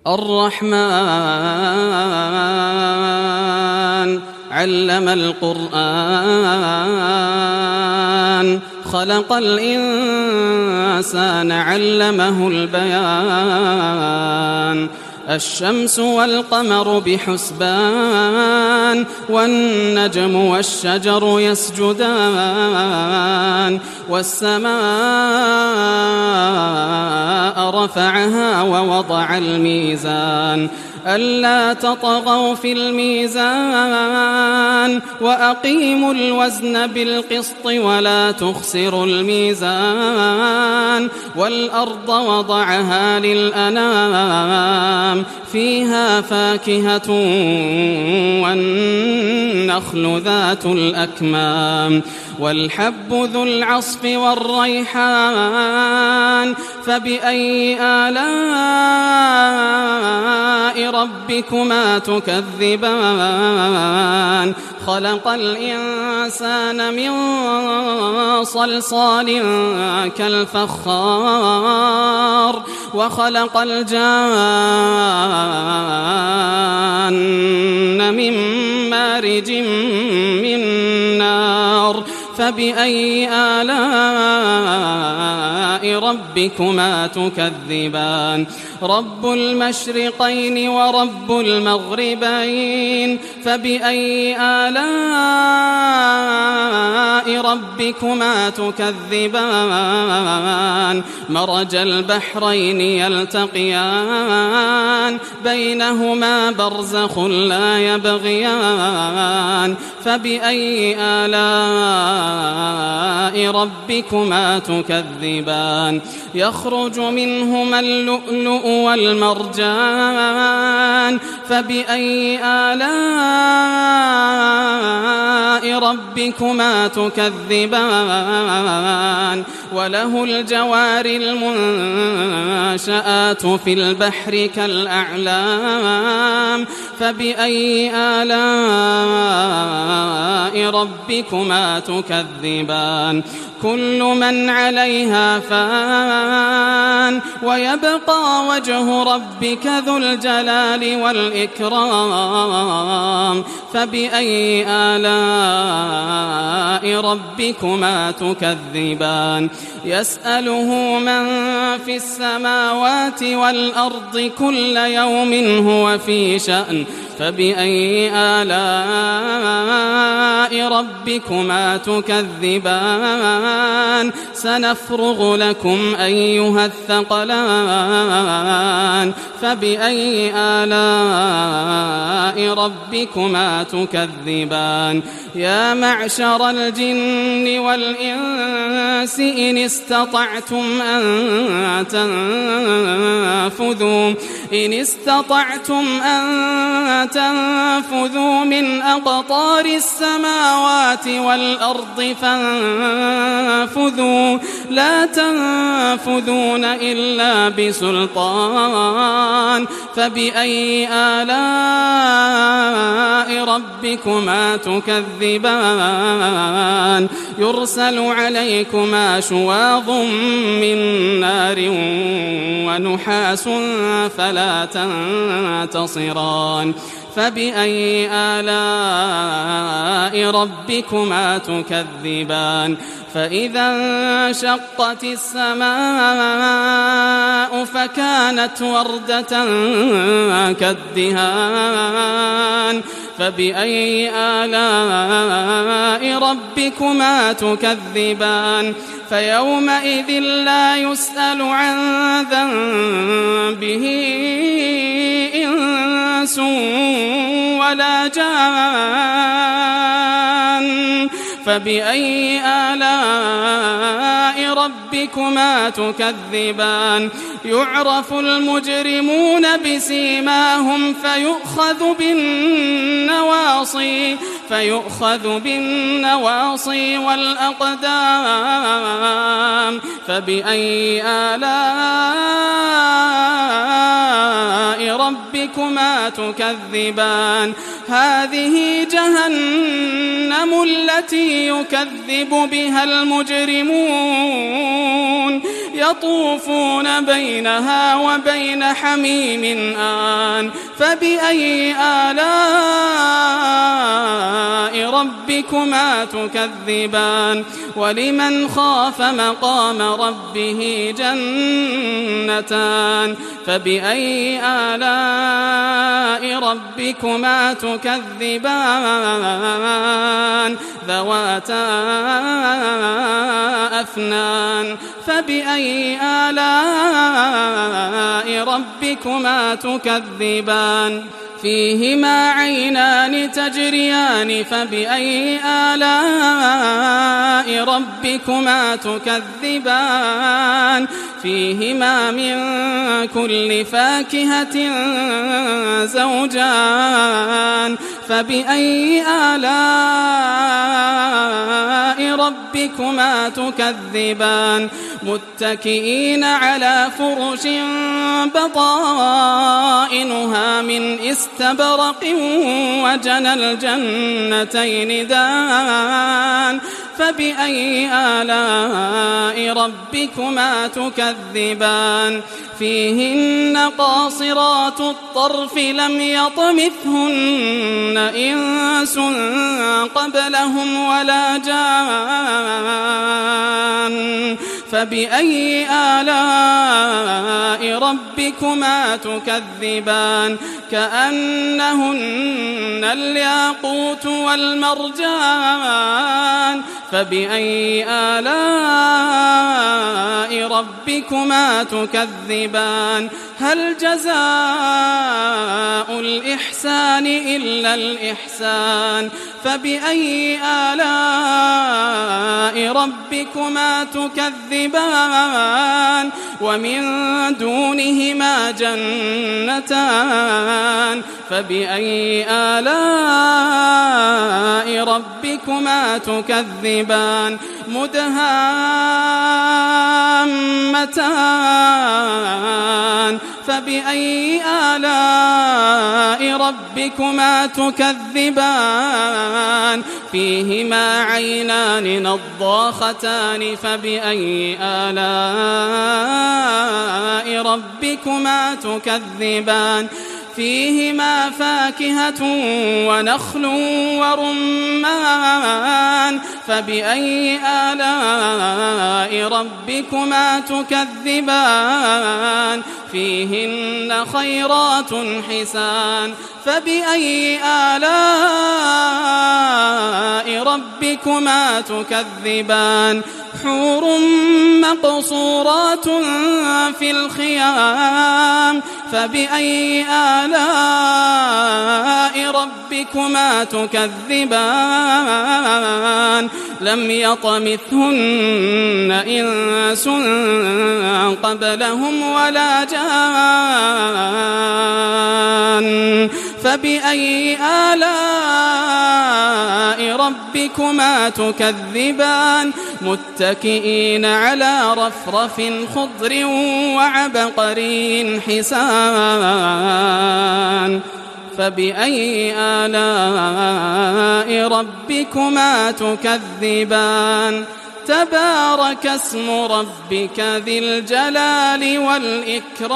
الرحمن علم القرآن خلق الإنسان علمه البيان الشمس والقمر بحسبان والنجم والشجر يسجدان والسماء رفعها ووضع الميزان ألا تطغوا في الميزان وأقيموا الوزن بالقسط ولا تخسروا الميزان والأرض وضعها للأنام فيها فاكهة والنخل ذات الأكمام والحب ذو العصف والريحان فبأي آلاء ربكما تكذبان خلق الإنسان من صلصال كالفخار وخلق الجان من مارج من نار فبأي آلاء ربكما تكذبان رب المشرقين ورب المغربين فبأي آلاء ربكما تكذبان مرج البحرين يلتقيان بينهما برزخ لا يبغيان فبأي آلاء ربكما تكذبان يخرج منهما اللؤلؤ والمرجان فبأي آلاء ربكما تكذبان وله الجوار المنشآت في البحر كالأعلام فبأي آلاء ربكما تكذبان كل من عليها فان ويبقى وجه ربك ذو الجلال والإكرام فبأي آلاء ربكما تكذبان يسأله من في السماوات والأرض كل يوم هو في شأن فبأي آلاء ربكما تكذبان سنفرغ لكم أيها الثقلان فبأي آلاء ربكما تكذبان يا معشر الجن والإنس إن استطعتم أن تنفذوا من أقطار السماوات والأرض فانفذوا لا تنفذون إلا بسلطان فبأي آلاء ربكما تكذبان يرسل عليكما شواظ من نار ونحاس فلا تنتصران فبأي آلاء ربكما تكذبان فإذا انشقت السماء فكانت وردة كالدهان فبأي آلاء ربكما تكذبان فيومئذ لا يسأل عن ذنبه إنس ولا جان فبأي آلاء ربكما تكذبان يعرف المجرمون بسيماهم فيؤخذ بالنواصي والأقدام فبأي آلاء ربكما تكذبان هذه جهنم التي يكذب بها المجرمون يطوفون بينها وبين حميم آن فبأي آلاء ربكما تكذبان ولمن خاف مقام ربه جنتان فبأي آلاء ربكما تكذبان ذواتا أفنان فبأي آلاء ربكما تكذبان فيهما عينان تجريان فبأي آلاء ربكما تكذبان فيهما من كل فاكهة زوجان فبأي آلاء ربكما تكذبان متكئين على فرش بطائنها من استبرق وجنى الجنتين دان فبأي آلاء ربكما تكذبان فيهن قاصرات الطرف لم يطمثهن إنس قبلهم ولا جان فبأي آلاء ربكما تكذبان كأنهن الياقوت والمرجان فبأي آلاء ربكما تكذبان هل جزاء الإحسان إلا الإحسان فبأي آلاء ربكما تكذبان ومن دونهما جنتان فبأي آلاء ربكما تكذبان مدهامتان فبأي آلاء ربكما تكذبان فيهما عينان نضاختان فبأي آلاء ربكما تكذبان فيهما فاكهة ونخل ورمان فبأي آلاء ربكما تكذبان فيهن خيرات حسان فبأي آلاء ربكما تكذبان حور مقصورات في الخيام فبأي آلاء ربكما تكذبان لم يطمثهن إنس قبلهم ولا جان فبأي آلاء ربكما تكذبان متكئين على رفرف خضر وعبقري حسان فبأي آلاء ربكما تكذبان تبارك اسم ربك ذي الجلال والإكرام